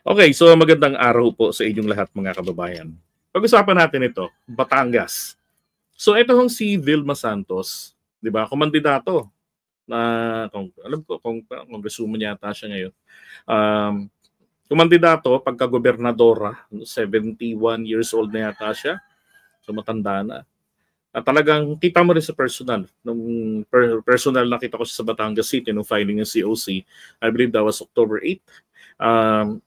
Okay, so magandang araw po sa inyong lahat mga kababayan. Pag-usapan natin ito, Batangas. So ito hong si Vilma Santos, 'di ba? Kumandidato na kung alam ko kung congresswoman yata siya ngayon. Um, kumandidato pagka-gobernadora, 71 years old na yata siya. So matanda na. At talagang kita mo rin sa personal. Nung personal nakita ko siya sa Batangas City nung filing ng COC, I believe that was October 8. Um,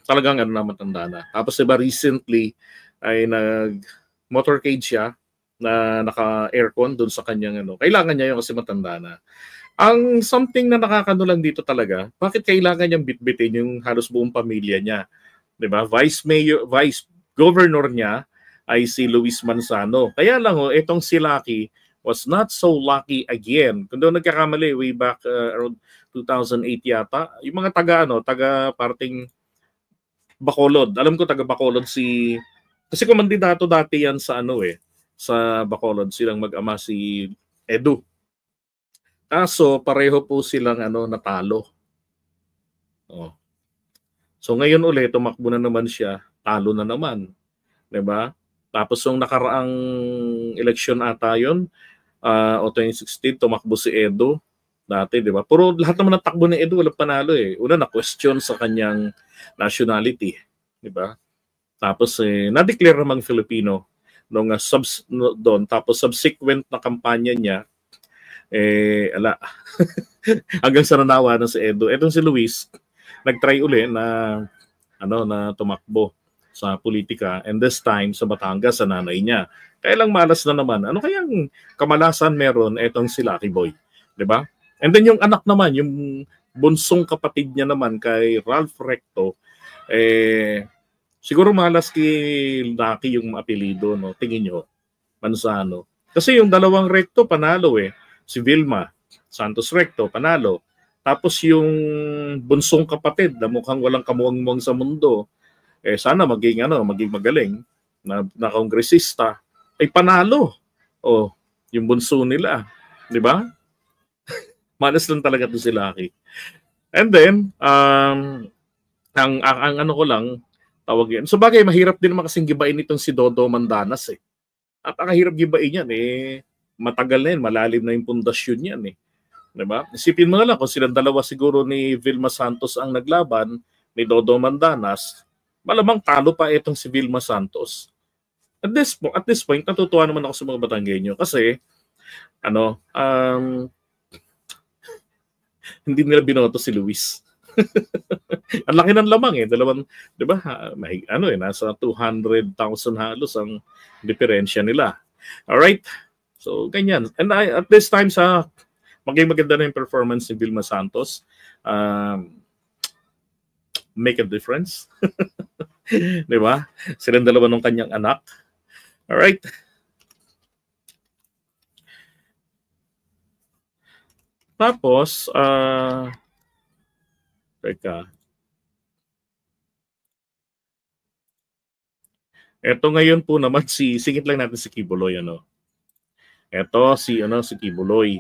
talagang ano na matanda na. Tapos diba recently ay nag-motorcade siya na naka-aircon doon sa kanyang ano. Kailangan niya yun kasi matanda na. Ang something na nakakanulang dito talaga, bakit kailangan niyang bitbitin yung halos buong pamilya niya? 'Di ba? Vice governor niya ay si Luis Manzano. Kaya lang itong si Lucky was not so lucky again. Kung doon nagkakamali way back around 2008 yata, yung mga taga parting Bacolod. Alam ko taga Bacolod kasi kumandidato dati yan sa sa Bacolod silang mag-ama si Edu. Kaso pareho po silang natalo. Oh. So ngayon ulit tumakbo na naman siya, talo na naman, 'di ba? Tapos yung nakaraang eleksyon ata 'yon, o 2016 tumakbo si Edu dati, 'di ba? Puro lahat naman ng takbo ni Edu walang panalo eh. Una na question sa kanyang nationality, 'di ba? Tapos na-declare namang Filipino nung doon, tapos subsequent na kampanya niya ala hanggang sa nanawa na si Edu. Etong si Luis nagtry uli na na tumakbo sa politika, and this time sa Batangas sa nanay niya. Kaya lang malas na naman. Ano kayang kamalasan meron etong si Lucky Boy, 'di ba? And then yung anak naman, yung bunsong kapatid niya naman kay Ralph Recto, siguro malas kay Lucky yung apelido, no? Tingin nyo, Manzano. Kasi yung dalawang Recto panalo si Vilma Santos Recto panalo. Tapos yung bunsong kapatid na mukhang walang kamuwang-muwang sa mundo, sana maging magaling na kongresista ay panalo. Oh, yung bunso nila, 'di ba? Malas lang talaga 'to si Lucky. And then ang ano ko lang tawag yan. So bagay mahirap din naman kasing gibain itong si Dodo Mandanas eh. At ang hirap gibain yan matagal na yan, malalim na yung pundasyon yan eh. 'Di ba? Isipin mo na lang kung silang dalawa siguro ni Vilma Santos ang naglaban, ni Dodo Mandanas, malamang talo pa itong si Vilma Santos. At this point, natutuwa naman ako sa mga Batanggenyo kasi hindi nila binoto si Luis. Ang laki ng lamang dalawang, 'di ba? Nasa 200,000 halos ang diferensya nila. All right? So ganyan. And at this time maganda na yung performance ni Vilma Santos. Make a difference. 'Di ba? Silang dalawa ng kanyang anak. All right? Tapos teka. Ito ngayon po naman singit lang natin si Kibuloy Ito si Kibuloy.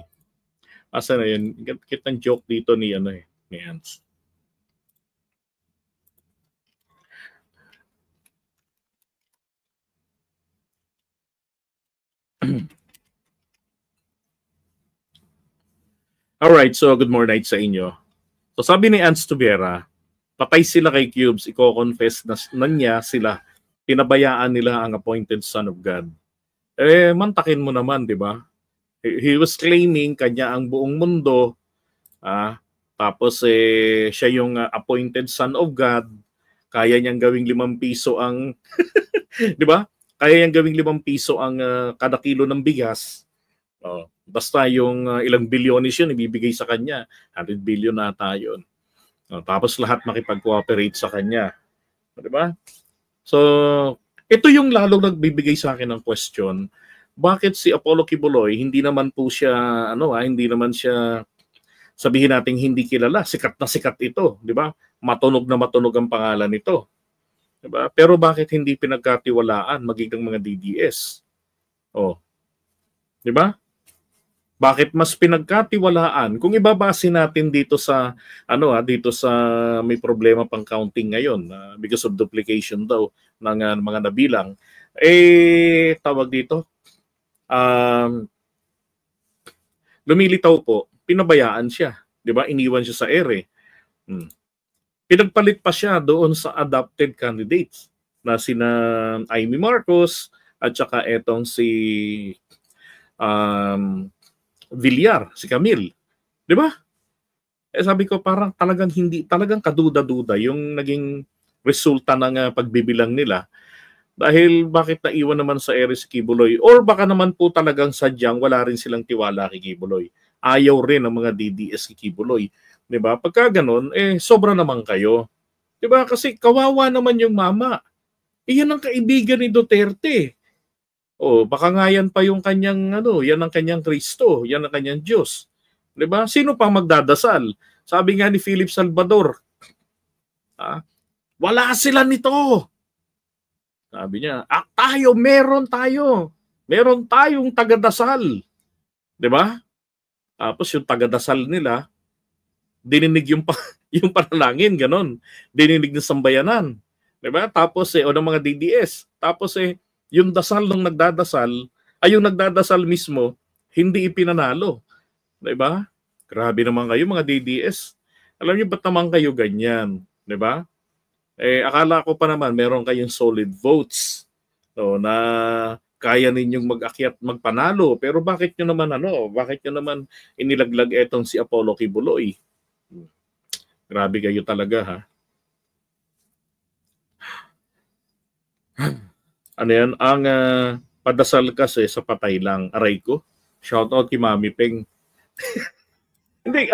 Asa na yun? Kitang joke dito ni ni Ants. Alright, so good morning sa inyo. So sabi ni Ants Tubiera, patay sila kay Cubes, i-confess na niya sila. Pinabayaan nila ang appointed son of God. Mantakin mo naman, di ba? He was claiming kanya ang buong mundo. Tapos siya yung appointed son of God. Kaya niyang gawing 5 piso ang, di ba? Kaya niyang gawing 5 piso ang kada kilo ng bigas. Basta yung ilang bilyones yun ibibigay sa kanya. 100 billion na tayo. Tapos lahat makipag-cooperate sa kanya. Di ba? So, ito yung lalong nagbibigay sa akin ng question. Bakit si Apollo Kibuloy, hindi naman po siya, hindi naman siya, sabihin natin hindi kilala. Sikat na sikat ito. Di ba? Matunog na matunog ang pangalan nito. Di ba? Pero bakit hindi pinagkatiwalaan maging ng mga DDS? Di ba? Bakit mas pinagkatiwalaan kung ibabase natin dito sa dito sa may problema pang counting ngayon because of duplication daw ng mga nabilang, tawag dito, lumilitaw po, pinabayaan siya, 'di ba? Iniwan siya sa ere. Pinagpalit pa siya doon sa adopted candidates na sina Amy Marcos at saka etong si Villar, si Camille. 'Di ba? Sabi ko parang talagang kaduda-duda yung naging resulta ng pagbibilang nila. Dahil bakit naiwan naman sa ere si Kibuloy? Or baka naman po talagang sadyang wala rin silang tiwala kay Kibuloy. Ayaw rin ng mga DDS kay Kibuloy. 'Di ba? Pagka ganun, sobra naman kayo. 'Di ba? Kasi kawawa naman yung mama. Yan ang kaibigan ni Duterte. Baka nga yan pa yung kanyang yan ang kanyang Kristo, yan ang kanyang Diyos. 'Di ba? Sino pa magdadasal? Sabi nga ni Philip Salvador, wala sila nito. Sabi niya, meron tayong tagadasal. 'Di ba? Tapos yung tagadasal nila, dininig yung panalangin, ganon. Dininig ng sambayanan. 'Di ba? Tapos ng mga DDS. Tapos yung dasal ng nagdadasal, yung nagdadasal mismo, hindi ipinanalo. 'Di ba? Grabe naman kayo mga DDS. Alam niyo ba't naman kayo ganyan? 'Di ba? Akala ko pa naman meron kayong solid votes. Na kaya ninyong mag-akyat, magpanalo. Pero bakit nyo naman inilaglag etong si Apollo Kibuloy? Grabe kayo talaga, ha? Ano yan? Ang padasal kasi sa patay lang. Aray ko. Shout out kay Mami Peng. Hindi,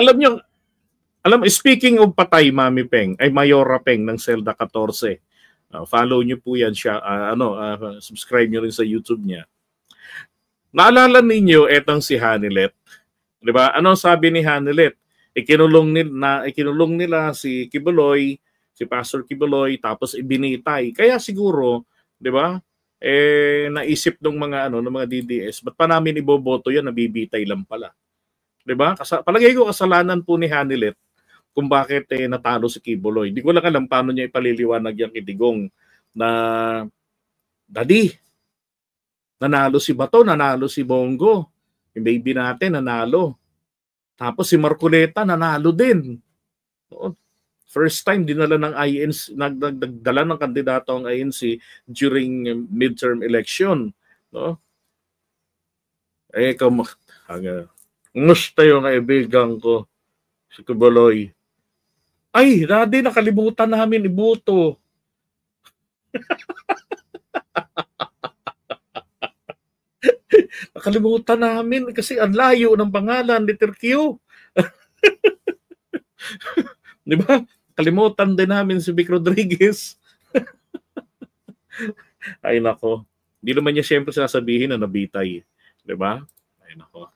speaking of patay, Mami Peng, ay Mayora Peng ng Zelda 14. Follow nyo po yan siya. Subscribe nyo rin sa YouTube niya. Naalala ninyo etong si Hanilet. 'Di ba? Ano sabi ni Hanilet? Ikinulong nila si Kibuloy, si Pastor Kibuloy, tapos ibinitay. Kaya siguro, 'di ba? Naisip ng mga ng mga DDS, ba't pa namin iboboto 'yan, nabibitay lang pala. 'Di ba? Palagay ko kasalanan po ni Hanilet kung bakit natalo si Kibuloy. Hindi ko lang alam paano niya ipaliliwanag yung Kidigong na Daddy, nanalo si Bato, nanalo si Bongo. Yung baby natin nanalo. Tapos si Marcoleta nanalo din. First time dinala ng INC, nagdala ng kandidato ang INC during midterm election. No? Musta yung kaibigan ko, si Kibuloy. Ay, Daddy, nakalimutan namin iboto. Nakalimutan namin kasi ang layo ng pangalan, letter Q. Di ba? Kalimutan din namin si Vic Rodriguez. Ay nako. Hindi naman niya siyempre sasabihin na nabitay. Di ba? Ay nako.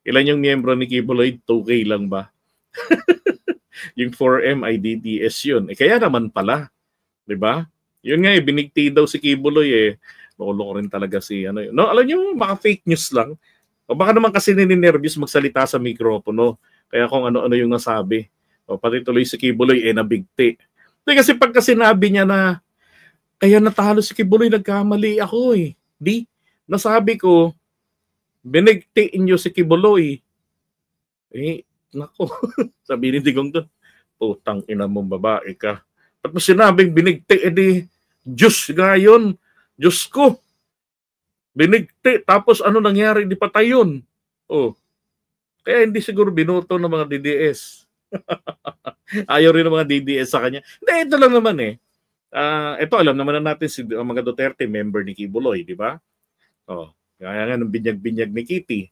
Ilan yung miyembro ni Kibuloy? 2K lang ba? Yung 4M ay DDS yun. Kaya naman pala. 'Di ba? Yun nga binigti daw si Kibuloy Lolo ko rin talaga si No, alam niyo, baka fake news lang. O baka naman kasi nininervyos magsalita sa mikropono. Kaya kung ano-ano yung nasabi. O pati tuloy si Kibuloy nabigti. Kasi pagka sinabi niya na kaya natalo si Kibuloy, nagkamali ako Di, nasabi ko, binigtiin niyo si Kibuloy. Nako, sabi ni Digong doon, putang ina mong babae ka. At sinabing binigti, Diyos gayon, Diyos ko. Binigti, tapos ano nangyari, di patay yun. Kaya hindi siguro binoto ng mga DDS. Ayaw rin ng mga DDS sa kanya. Hindi, ito lang naman ito alam naman na natin si mga Duterte, member ni Kibuloy, di ba? Kaya nga ng binyag-binyag ni Kitty.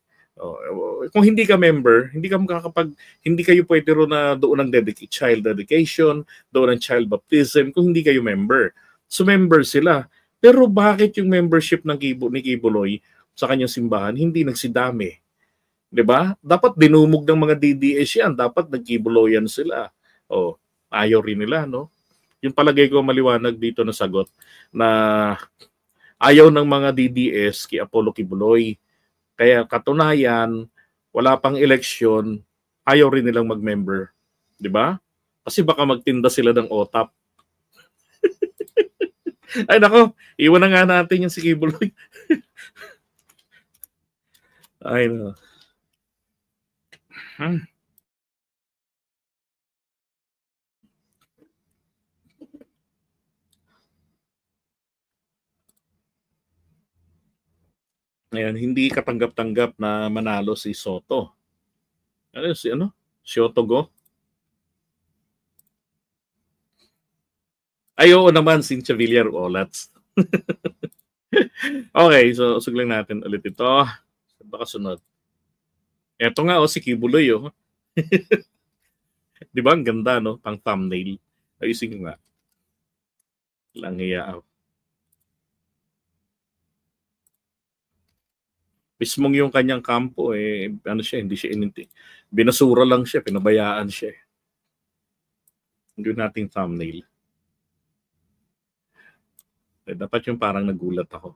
Kung hindi ka member, hindi kayo pwede ro na doon ng child dedication, doon ng child baptism kung hindi kayo member. So member sila. Pero bakit yung membership ni Kibuloy sa kanyang simbahan hindi nagsidami? 'Di ba? Dapat dinumog ng mga DDS yan, dapat nagkibuloyan sila. Ayaw rin nila, no? Yung palagay ko maliwanag dito na sagot na ayaw ng mga DDS kay Apollo Kibuloy. Kaya katunayan, wala pang eleksyon, ayaw rin nilang mag-member. Di ba? Kasi baka magtinda sila ng OTAP. Ay nako, iwan na nga natin yung si Kibuloy. Ay no. Ngayon, hindi katanggap-tanggap na manalo si Soto. Ano si ano? Siotogo? Ay, oo naman, Cynthia Villar Olats. Okay, so usog lang natin ulit ito. Baka sunod. Eto nga, si Kibuloy, Di ba? Ang ganda, no? Pang thumbnail. Ayusin ko nga. Lang hiya. Mismong yung kanyang kampo, ano siya, hindi siya ininti. Binasura lang siya, pinabayaan siya. Hindi nating thumbnail. Dapat yung parang nagulat ako.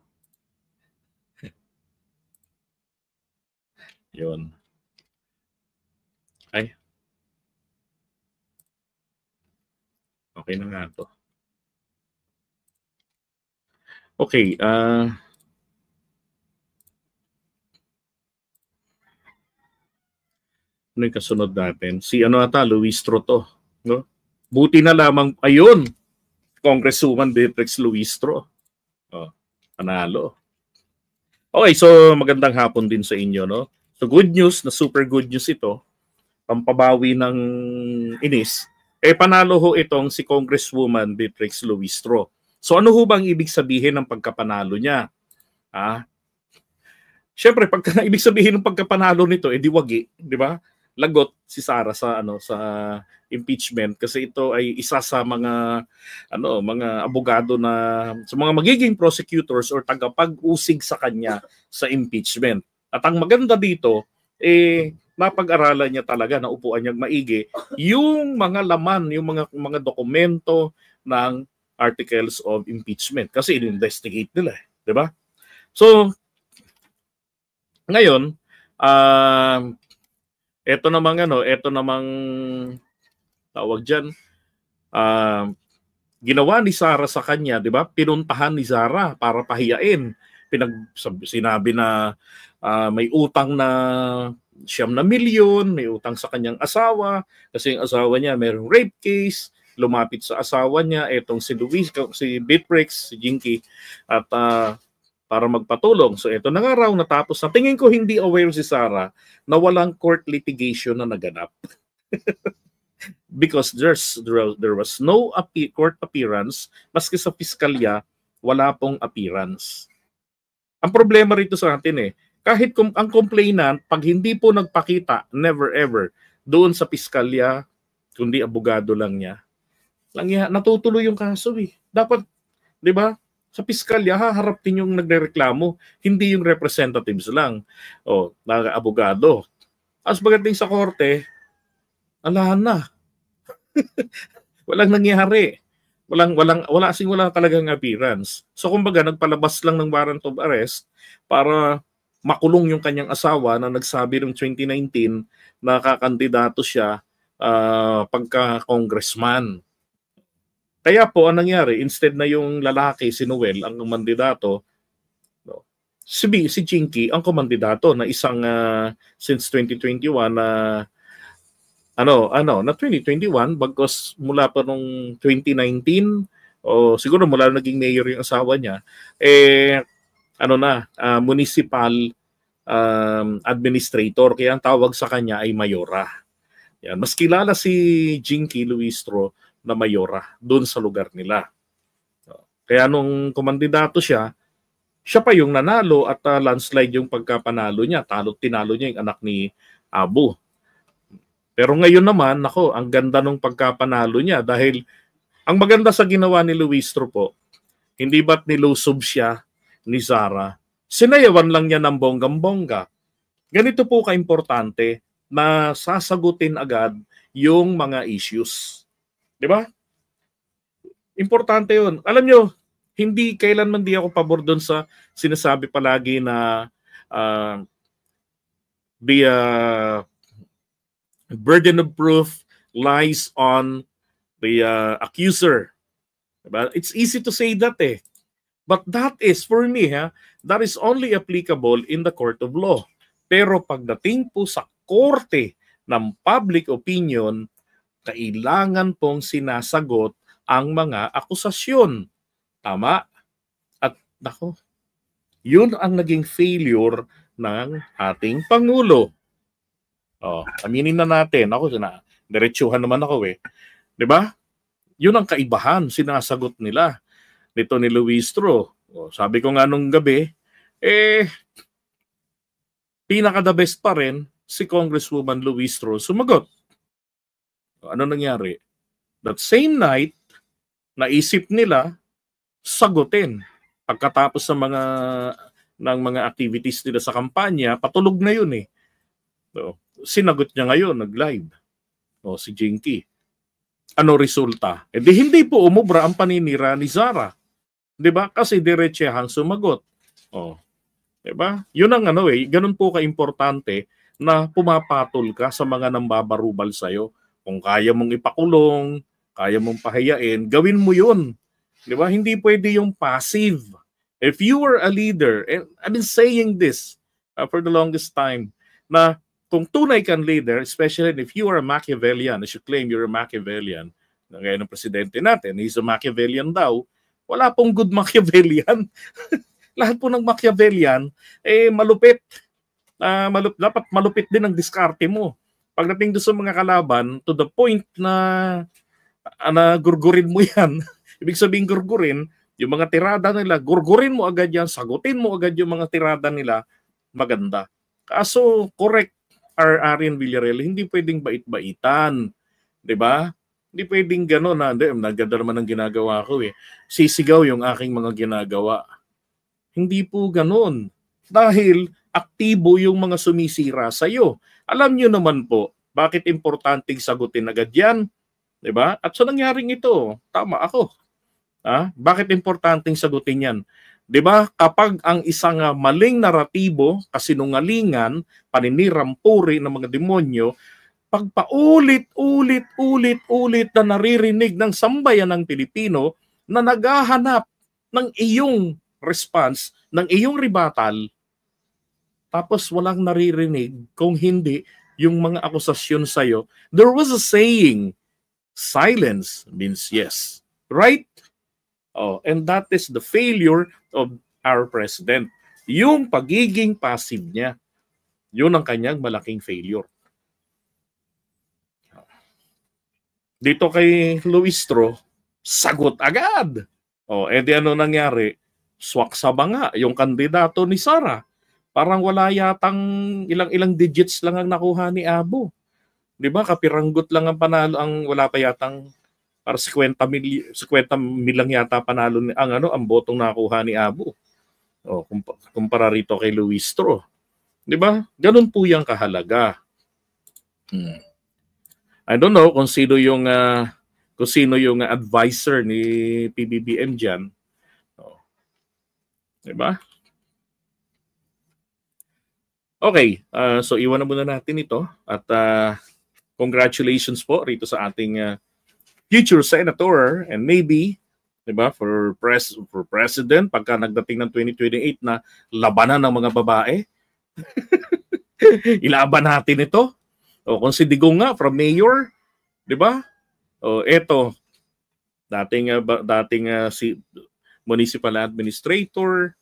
Yun. Ay. Okay na nga to. Okay, ano yung kasunod natin? Si ano ata, Luistro to. No? Buti na lamang, ayun, Congresswoman Beatrix Luistro. Panalo. Okay, so magandang hapon din sa inyo, no? So good news, na super good news ito, pampabawi ng inis, panalo ho itong si Congresswoman Beatrix Luistro. So ano ho bang ibig sabihin ng pagkapanalo niya? Siyempre, ibig sabihin ng pagkapanalo nito, di wagi, di ba? Lagot si Sara sa impeachment kasi ito ay isa sa mga mga abogado na sa mga magiging prosecutors or tagapag-usig sa kanya sa impeachment. At ang maganda dito mapag-aralan niya talaga na upuan niyang maigi yung mga laman, yung mga dokumento ng articles of impeachment kasi in-investigate nila, di ba? So ngayon, ito namang tawag diyan, ginawa ni Sara sa kanya, 'di ba? Pinuntahan ni Sara para pahiyain. Sinabi na may utang na 9 milyon, may utang sa kanyang asawa kasi yung asawa niya mayroong rape case, lumapit sa asawa niya etong si Beatrix, si Jinky at para magpatulong. So ito na nga raw natapos na. Tingin ko hindi aware si Sara na walang court litigation na naganap. Because there was no court appearance, maski sa piskalya, wala pong appearance. Ang problema rito sa atin kahit ang complainant, pag hindi po nagpakita, never ever, doon sa piskalya, kundi abogado lang niya, natutuloy yung kaso Dapat, di ba? Sa piskalya, haharap din yung nagrereklamo, hindi yung representatives lang o abogado. As pagdating sa korte, ala na. Walang nangyari. Wala talagang appearance. So kumbaga nagpalabas lang ng warrant of arrest para makulong yung kanyang asawa na nagsabi noong 2019 na kakandidato siya pagka-congressman. Kaya po, ang nangyari, instead na yung lalaki, si Noel, ang kumandidato, si Jinky ang kumandidato na isang since 2021 na 2021 bagkos mula pa nung 2019 o siguro mula naging mayor yung asawa niya municipal administrator, kaya ang tawag sa kanya ay mayora. Yan, mas kilala si Jinky Luistro na mayora doon sa lugar nila. Kaya nung kumandidato siya pa yung nanalo at landslide yung pagkapanalo niya. Tinalo niya yung anak ni Abu. Pero ngayon naman, ang ganda nung pagkapanalo niya dahil ang maganda sa ginawa ni Luistro po, hindi ba't nilusob siya ni Sara, sinayawan lang niya ng bonggang-bongga. Ganito po kaimportante na sasagutin agad yung mga issues. Di ba? Importante yun. Alam nyo, hindi kailanman di ako pabor doon sa sinasabi palagi na burden of proof lies on the accuser. Diba? It's easy to say that But that is, for me, that is only applicable in the court of law. Pero pagdating po sa korte ng public opinion, kailangan pong sinasagot ang mga akusasyon. Tama? At nako, yun ang naging failure ng ating Pangulo. Aminin na natin. Ako, diretsuhan naman ako Diba? Yun ang kaibahan, sinasagot nila. Nito ni Luistro. Sabi ko nga nung gabi, pinaka-the best pa rin si Congresswoman Luistro sumagot. Ano nangyari? That same night, naisip nila sagutin. Pagkatapos ng mga activities nila sa kampanya, patulog na yun Sinagot niya ngayon, nag-live. Si Jinky. Ano resulta? Di hindi po umubra ang paninira ni Zara. 'Di ba? Kasi diretsahang sumagot. Di ba? Yun ang ganun po kaimportante na pumapatol ka sa mga nambabarubal sa'yo. Kung kaya mong ipakulong, kaya mong pahayain, gawin mo yun. Di ba? Hindi pwede yung passive. If you were a leader, and I've been saying this for the longest time, na kung tunay kang leader, especially if you are a Machiavellian, as you claim you're a Machiavellian, gaya ng presidente natin, he's a Machiavellian daw, wala pong good Machiavellian. Lahat po ng Machiavellian, malupit. Dapat malupit din ang diskarte mo. Pagdating doon sa mga kalaban, to the point na gurgurin mo yan. Ibig sabihin gurgurin, yung mga tirada nila, gurgurin mo agad yan, sagutin mo agad yung mga tirada nila, maganda. Kaso, correct, Arian Villarreal, hindi pwedeng bait-baitan. 'Di ba? Hindi pwedeng gano'n na, naganda naman ang ginagawa ko Sisigaw yung aking mga ginagawa. Hindi po gano'n. Dahil aktibo yung mga sumisira sa iyo. Alam niyo naman po, bakit importanteng sagutin agad yan? 'Di ba? At sa nangyaring ito, tama ako. Bakit importanteng sagutin yan? 'Di ba? Kapag ang isang maling naratibo, kasinungalingan, paninirampuri ng mga demonyo, pag paulit-ulit na naririnig ng sambayan ng Pilipino na naghahanap ng iyong response, ng iyong rebuttal, tapos walang naririnig kung hindi yung mga akusasyon sa'yo, there was a saying, silence means yes. Right? And that is the failure of our president. Yung pagiging passive niya, yun ang kanyang malaking failure. Dito kay Luistro, sagot agad. Di ano nangyari? Swak sa banga yung kandidato ni Sara. Parang wala yatang ilang digits lang ang nakuha ni Abo. 'Di ba? Kapiranggot lang ang panalo, wala pa yatang para 50 mil lang yata panalo ang botong nakuha ni Abo. Kumpara rito kay Luistro. 'Di ba? Ganun po yung kahalaga. I don't know kung sino yung advisor ni PBBM diyan. 'Di ba? Okay, so iwan na muna natin ito at congratulations po rito sa ating future senator and maybe, 'di ba, for president pagka nagdating ng 2028 na labanan ng mga babae. Ilaban natin ito. Kung si Digong nga from mayor, 'di ba? Eto dating si municipal administrator,